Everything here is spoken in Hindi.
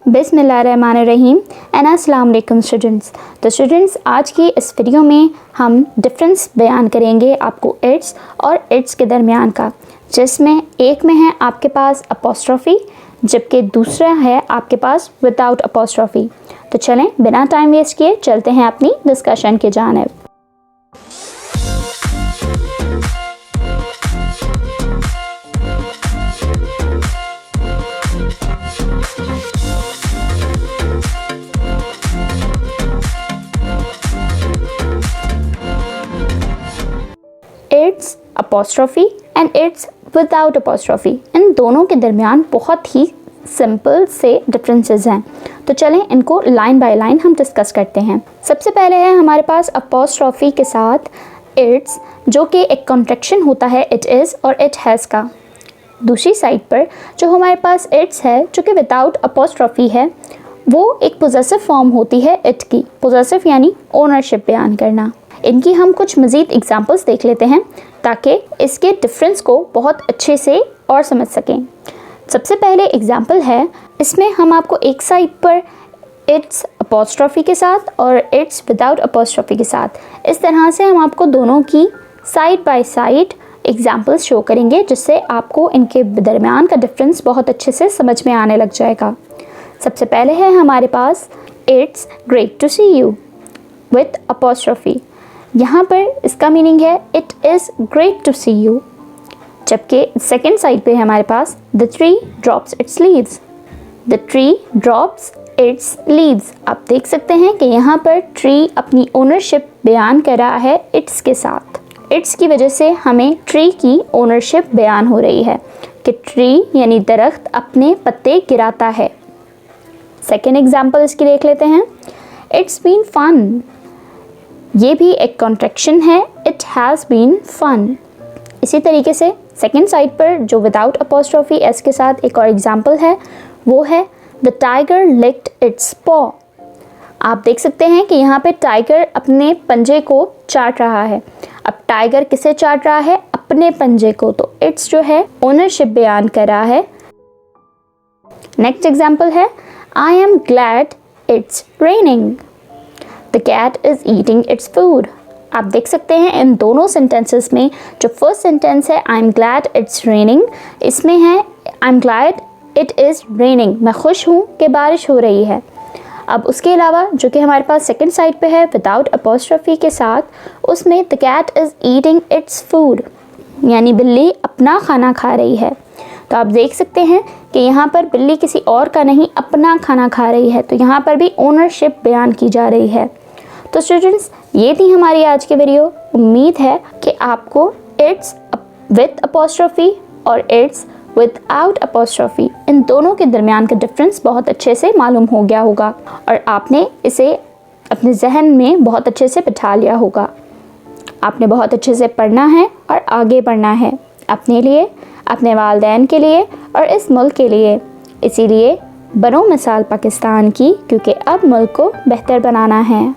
बिस्मिल्लाहिर्रहमानिर्रहीम एंड अस्सलाम वालेकुम स्टूडेंट्स। तो स्टूडेंट्स, आज की इस वीडियो में हम डिफरेंस बयान करेंगे आपको इट्स और इट्स के दरमियान का, जिसमें एक में है आपके पास अपोस्ट्रोफी जबकि दूसरा है आपके पास विदाउट अपोस्ट्रोफी। तो चलें बिना टाइम वेस्ट किए चलते हैं अपनी डिस्कशन की जानिब। It's apostrophe and its without apostrophe, इन दोनों के दरमियान बहुत ही सिंपल से डिफरेंसेस हैं। तो चलें इनको लाइन बाय लाइन हम डिस्कस करते हैं। सबसे पहले है हमारे पास अपोस्ट्रोफी के साथ इट्स, जो कि एक कॉन्ट्रैक्शन होता है इट इज़ और इट हैज़ का। दूसरी साइड पर जो हमारे पास इट्स है जो कि विदाउट अपोस्ट्रोफी है, वो एक पोजेसिव फॉर्म होती है इट की। पोजेसिव यानी ओनरशिप बयान करना। इनकी हम कुछ मज़ीद एग्जांपल्स देख लेते हैं ताकि इसके डिफरेंस को बहुत अच्छे से और समझ सकें। सबसे पहले एग्जांपल है, इसमें हम आपको एक साइड पर इट्स अपोस्ट्रोफी के साथ और इट्स विदाउट अपोस्ट्रोफी के साथ, इस तरह से हम आपको दोनों की side by side examples show करेंगे, जिससे आपको इनके दरमियान का डिफरेंस बहुत अच्छे से समझ में आने लग जाएगा। सबसे पहले है हमारे पास it's great to see you with apostrophe. यहाँ पर इसका मीनिंग है it is great to see you, जबकि सेकेंड साइड पे है हमारे पास the tree drops its leaves. The tree drops its leaves. आप देख सकते हैं कि यहाँ पर ट्री अपनी ओनरशिप बयान कर रहा है इट्स के साथ। इट्स की वजह से हमें ट्री की ओनरशिप बयान हो रही है कि ट्री यानी दरख्त अपने पत्ते गिराता है। सेकेंड एग्जाम्पल इसकी देख लेते हैं, इट्स बीन फन। ये भी एक कॉन्ट्रैक्शन है, इट हैज़ बीन फन। इसी तरीके से सेकेंड साइड पर जो विदाउट अपोस्ट्रोफी एस के साथ एक और एग्जाम्पल है, वो है द टाइगर लिक्ड इट्स पॉ। आप देख सकते हैं कि यहाँ पे टाइगर अपने पंजे को चाट रहा है। अब टाइगर किसे चाट रहा है? अपने पंजे को। तो इट्स जो है ओनरशिप बयान कर रहा है। नेक्स्ट एग्जाम्पल है, I am glad it's raining. The cat is eating its food. आप देख सकते हैं इन दोनों सेंटेंसेस में जो फर्स्ट सेंटेंस है I am glad it's raining, इसमें है I am glad it is raining, मैं खुश हूँ कि बारिश हो रही है। अब उसके अलावा जो कि हमारे पास सेकंड साइड पे है विदाउट अपोस्ट्रोफी के साथ, उसमें the cat is eating its food, यानी बिल्ली अपना खाना खा रही है। तो आप देख सकते हैं कि यहाँ पर बिल्ली किसी और का नहीं अपना खाना खा रही है। तो यहाँ पर भी ओनरशिप बयान की जा रही है। तो स्टूडेंट्स, ये थी हमारी आज की वीडियो। उम्मीद है कि आपको इट्स विथ अपोस्ट्रोफी और इट्स विदाउट अपोस्ट्रोफी, इन दोनों के दरमियान का डिफरेंस बहुत अच्छे से मालूम हो गया होगा और आपने इसे अपने जहन में बहुत अच्छे से बिठा लिया होगा। आपने बहुत अच्छे से पढ़ना है और आगे बढ़ना है, अपने लिए, अपने वालिदैन के लिए और इस मुल्क के लिए। इसीलिए बनो मिसाल पाकिस्तान की, क्योंकि अब मुल्क को बेहतर बनाना है।